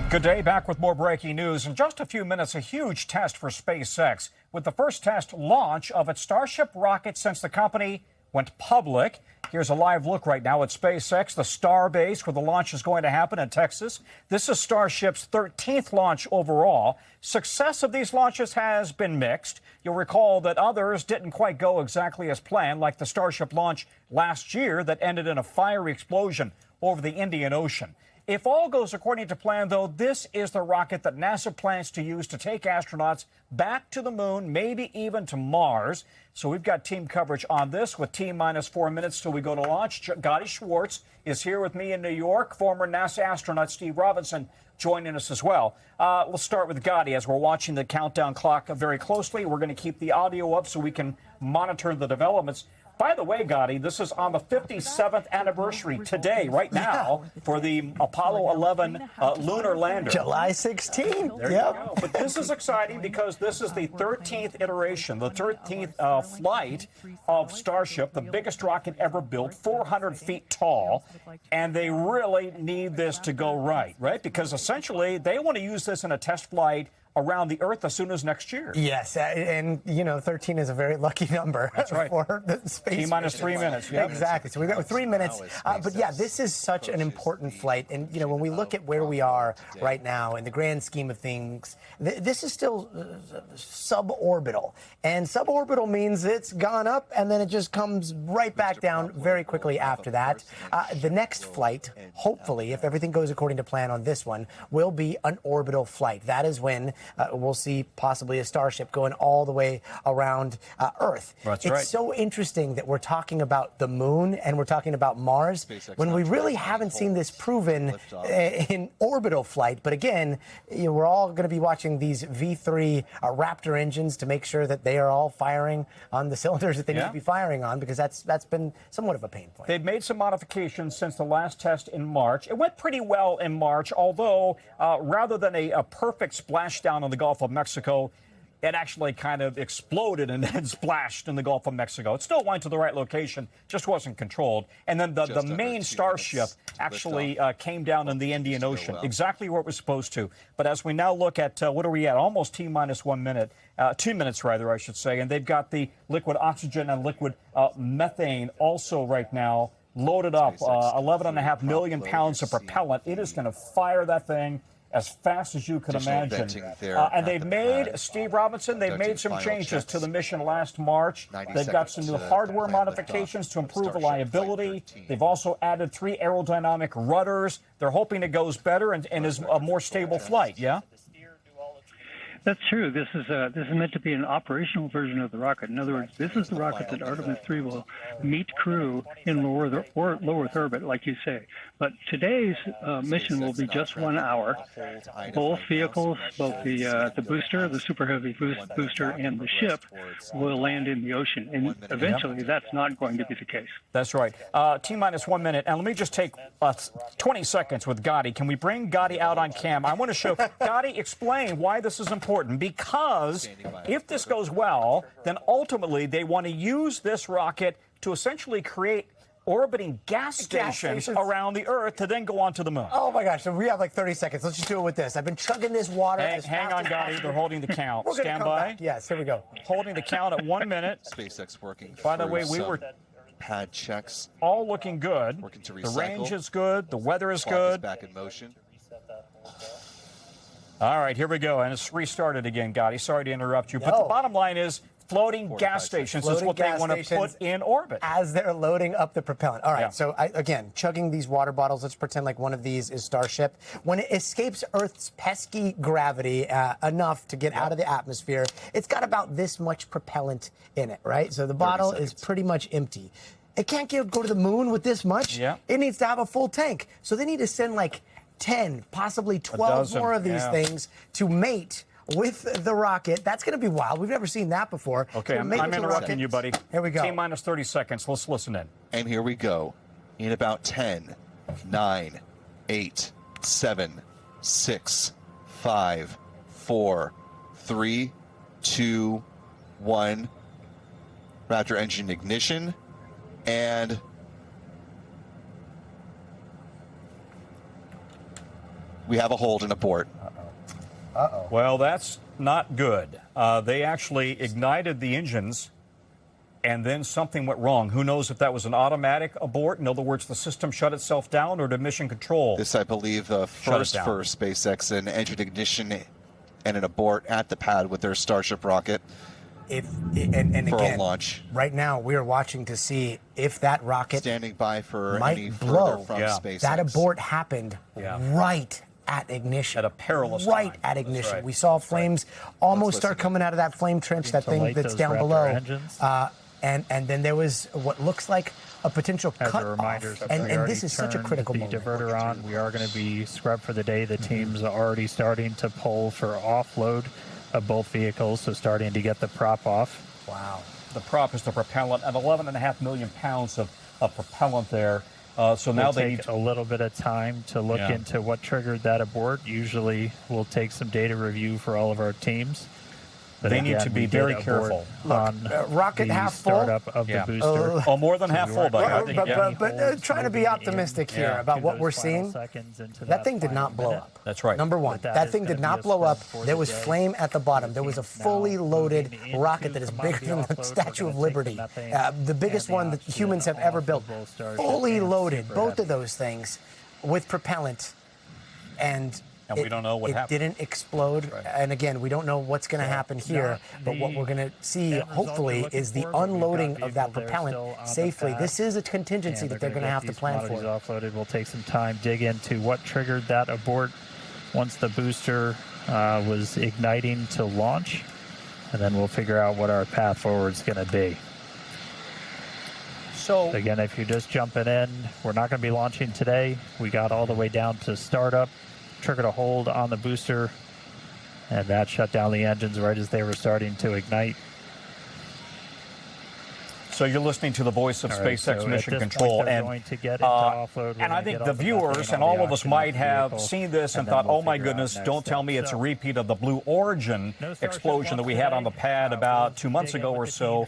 Good day, back with more breaking news. In just a few minutes, a huge test for SpaceX with the first test launch of its Starship rocket since the company went public. Here's a live look right now at SpaceX, the Star Base, where the launch is going to happen in Texas. This is Starship's 13th launch overall. Success of these launches has been mixed. You'll recall that others didn't quite go exactly as planned, like the Starship launch last year that ended in a fiery explosion over the Indian Ocean. If all goes according to plan, though, this is the rocket that NASA plans to use to take astronauts back to the moon, maybe even to Mars. So we've got team coverage on this with T-minus 4 minutes till we go to launch. Gotti Schwartz is here with me in New York. Former NASA astronaut Steve Robinson joining us as well. Let's start with Gotti as we're watching the countdown clock very closely. We're going to keep the audio up so we can monitor the developments. By the way, Gotti, this is on the 57th anniversary today, right now, for the Apollo 11 lunar lander. July 16th. There you go. But this is exciting because this is the 13th iteration, the 13th flight of Starship, the biggest rocket ever built, 400 feet tall. And they really need this to go right? Because essentially they want to use this in a test flight around the Earth as soon as next year. Yes, and, you know, 13 is a very lucky number. That's right. For the space T-minus 3 minutes. Yep. Exactly. So we've got 3 minutes. But, yeah, this is such an important flight. And, you know, when we look at where we are right now in the grand scheme of things, this is still suborbital. And suborbital means it's gone up and then it just comes right back down very quickly after that. The next flight, hopefully, if everything goes according to plan on this one, will be an orbital flight. That is when we'll see possibly a Starship going all the way around Earth. It's so interesting that we're talking about the moon and we're talking about Mars when we really haven't seen this proven in orbital flight. But again, you know, we're all going to be watching these V3 Raptor engines to make sure that they are all firing on the cylinders that they need to be firing on, because that's been somewhat of a pain point. They've made some modifications since the last test in March. It went pretty well in March, although rather than a perfect splashdown in the Gulf of Mexico, it actually kind of exploded and then splashed in the Gulf of Mexico. It still went to the right location, just wasn't controlled. And then the main Starship actually came down in the Indian Ocean, exactly where it was supposed to. But as we now look at, what are we at? Almost T-minus 1 minute, 2 minutes rather, I should say. And they've got the liquid oxygen and liquid methane also right now loaded up, 11.5 million pounds of propellant. It is going to fire that thing as fast as you can imagine. And they've made, Steve Robinson, they've made some changes to the mission last March. They've got some new hardware modifications to improve reliability. They've also added 3 aerodynamic rudders. They're hoping it goes better and is a more stable flight, yeah? That's true. This is meant to be an operational version of the rocket. In other words, this is the rocket that Artemis 3 will meet crew in low Earth orbit, like you say. But today's mission will be just 1 hour. Both vehicles, both the booster, the Super Heavy booster, and the ship will land in the ocean. And eventually, that's not going to be the case. That's right. T-minus 1 minute. And let me just take 20 seconds with Gotti. Can we bring Gotti out on cam? I want to show Gotti explain why this is important. Because if this goes well, then ultimately they want to use this rocket to essentially create orbiting gas stations around the Earth to then go on to the moon. Oh, my gosh. So we have like 30 seconds. Let's just do it with this. I've been chugging this water. Hang on, Gotti. They're holding the count. Stand by. Yes, here we go. Holding the count at 1 minute. SpaceX working. By the way, we were pad checks. All looking good. The range is good. The weather is good. Back in motion. All right, here we go. And it's restarted again, Gotti. Sorry to interrupt you. But the bottom line is floating gas stations is what they want to put in orbit. As they're loading up the propellant. All right, so again, chugging these water bottles, let's pretend like one of these is Starship. When it escapes Earth's pesky gravity enough to get out of the atmosphere, it's got about this much propellant in it, right? So the bottle is pretty much empty. It can't go to the moon with this much. It needs to have a full tank. So they need to send like 10, possibly 12 more of these things to mate with the rocket. That's going to be wild. We've never seen that before. Okay, I'm interrupting you, buddy. Here we go. T-minus 30 seconds. Let's listen in. And here we go. In about 10, 9, 8, 7, 6, 5, 4, 3, 2, 1. Raptor engine ignition. And We have a hold and abort. Well, that's not good. They actually ignited the engines, and then something went wrong. Who knows if that was an automatic abort? In other words, the system shut itself down, or did mission control? This, I believe, the first for SpaceX, an engine ignition and an abort at the pad with their Starship rocket. And for again, a launch. Right now, we are watching to see if that rocket standing by for might any blow. further from SpaceX. That abort happened right at ignition. At a perilous right time. at ignition. Right. We saw flames almost start coming out of that flame trench, that thing that's down below. And then there was what looks like a potential cut off. And this is such a critical moment. The diverter on. We are going to be scrubbed for the day. The team's already starting to pull for offload of both vehicles, so starting to get the prop off. Wow. The prop is the propellant, and 11.5 million pounds of propellant there. So now they need a little bit of time to look into what triggered that abort. Usually we'll take some data review for all of our teams. But they need to be very careful. On rocket half full. Startup of the booster. More than half full, buddy. But trying to be optimistic here about what we're seeing. That thing did not blow up. That's right. Number one, that thing did not blow up. There was flame at the bottom. There was a fully loaded rocket that is bigger than the Statue of Liberty, the biggest one that humans have ever built. Fully loaded, both of those things, with propellant, and we don't know what happened. It didn't explode. Right. And again, we don't know what's going to happen here. But what we're going to see, hopefully, is the unloading of that propellant safely. This is a contingency that they're going to have to plan for. Offloaded. We'll take some time, dig into what triggered that abort once the booster was igniting to launch. And then we'll figure out what our path forward is going to be. So again, if you're just jumping in, we're not going to be launching today. We got all the way down to startup. Triggered a hold on the booster, and that shut down the engines right as they were starting to ignite. So you're listening to the voice of SpaceX Mission Control, and I think the viewers and all of us might have seen this and thought, oh my goodness, don't tell me it's a repeat of the Blue Origin explosion that we had on the pad about 2 months ago or so,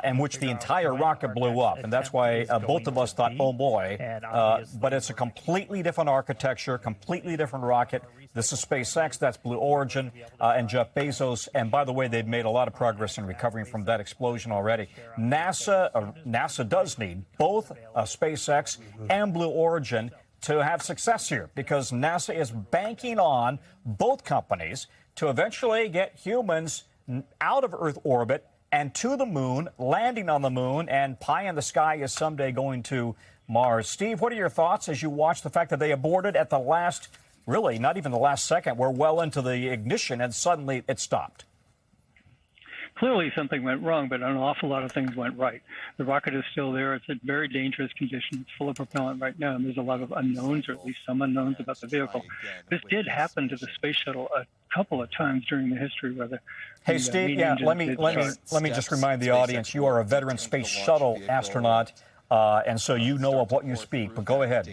in which the entire rocket blew up. And that's why both of us thought, oh boy, but it's a completely different architecture, completely different rocket. This is SpaceX, that's Blue Origin, and Jeff Bezos. And by the way, they've made a lot of progress in recovering from that explosion already. NASA does need both SpaceX and Blue Origin to have success here, because NASA is banking on both companies to eventually get humans out of Earth orbit and to the moon, landing on the moon, and pie in the sky is someday going to Mars. Steve, what are your thoughts as you watch the fact that they aborted at the last, really not even the last second, we're well into the ignition and suddenly it stopped? Clearly something went wrong, but an awful lot of things went right. The rocket is still there. It's in very dangerous condition. It's full of propellant right now, and there's a lot of unknowns, or at least some unknowns about the vehicle. This did happen to the space shuttle a couple of times during the history where the Hey, Steve, let me just remind the audience, you are a veteran space shuttle astronaut, and so you know of what you speak, but go ahead.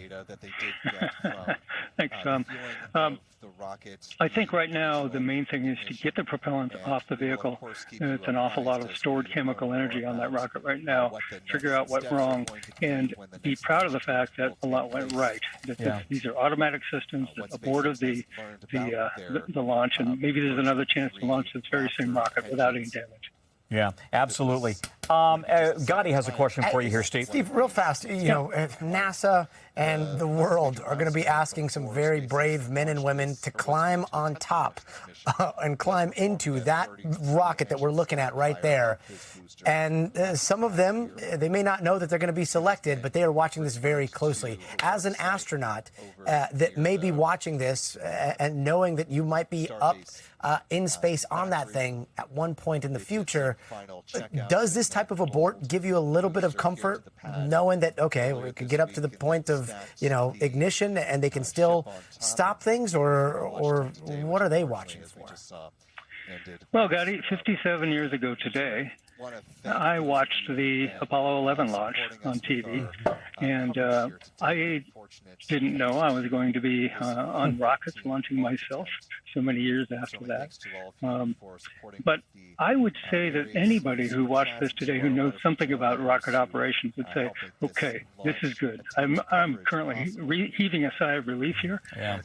Thanks, I think right now the main thing is to get the propellant off the vehicle. It's an awful lot of stored chemical energy on that rocket right now. Figure out what's wrong and be proud of the fact that a lot went right. These are automatic systems that aborted the launch, and maybe there's another chance to launch this very same rocket without any damage. Yeah, absolutely. Gotti has a question for you here, Steve. Steve, real fast, you know, NASA and the world are going to be asking some very brave men and women to climb on top and climb into that rocket that we're looking at right there. And some of them, they may not know that they're going to be selected, but they are watching this very closely. As an astronaut that may be watching this and knowing that you might be up in space on that thing at one point in the future, does this type of abort give you a little bit of comfort knowing that, okay, we could get up to the point of, you know, ignition and they can still stop things, or what are they watching for? Well, Gotti, 57 years ago today, I watched the Apollo 11 launch on TV, and I didn't know I was going to be on rockets launching myself so many years after that. But I would say that anybody who watched this today who knows something about rocket operations would say, okay, this is good. I'm currently heaving a sigh of relief here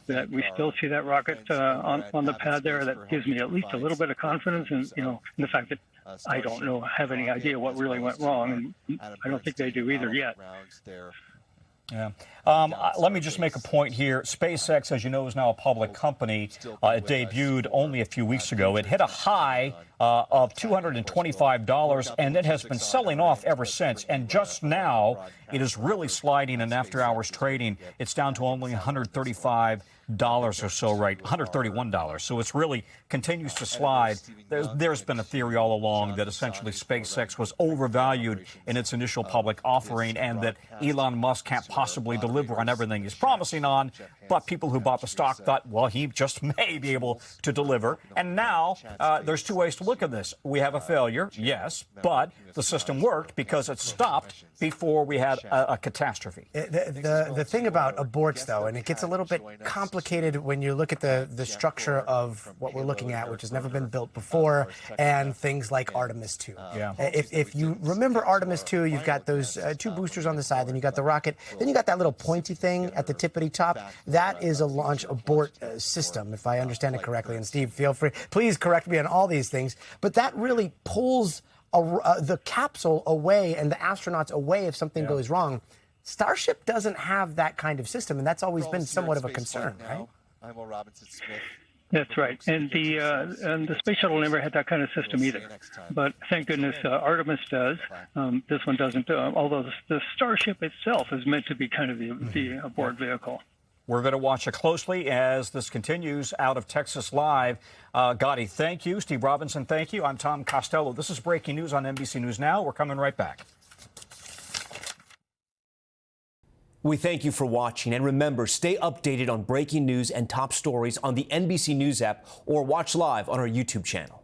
that we still see that rocket on the pad there. That gives me at least a little bit of confidence in the fact that I don't have any idea what really went wrong, and I don't think they do either yet. Yeah. Let me just make a point here. SpaceX, as you know, is now a public company. It debuted only a few weeks ago. It hit a high of $225, and it has been selling off ever since. And just now, it is really sliding in after-hours trading. It's down to only $135 or so, right? $131. So it's really continues to slide. There's been a theory all along that essentially SpaceX was overvalued in its initial public offering, and that Elon Musk can't possibly deliver on everything he's promising on. But people who bought the stock thought, well, he just may be able to deliver. And now there's two ways to look at this. We have a failure, yes, but the system worked because it stopped before we had a catastrophe. The thing about aborts, though, and it gets a little bit complicated when you look at the structure of what we're looking at, which has never been built before, and things like Artemis 2. If you remember Artemis 2, you've got those two boosters on the side, then you got the rocket, then you got that little pointy thing at the tippity top. That is a launch abort system, if I understand it correctly. And Steve, feel free, please correct me on all these things. But that really pulls the capsule away and the astronauts away if something goes wrong. Starship doesn't have that kind of system, and that's always been somewhat of a concern, right? I'm Will Robinson-Smith. That's right, and the space shuttle never had that kind of system either. But thank goodness Artemis does. This one doesn't. Although the Starship itself is meant to be kind of the abort vehicle. We're going to watch it closely as this continues out of Texas Live. Gotti, thank you. Steve Robinson, thank you. I'm Tom Costello. This is Breaking News on NBC News Now. We're coming right back. We thank you for watching, and remember, stay updated on breaking news and top stories on the NBC News app or watch live on our YouTube channel.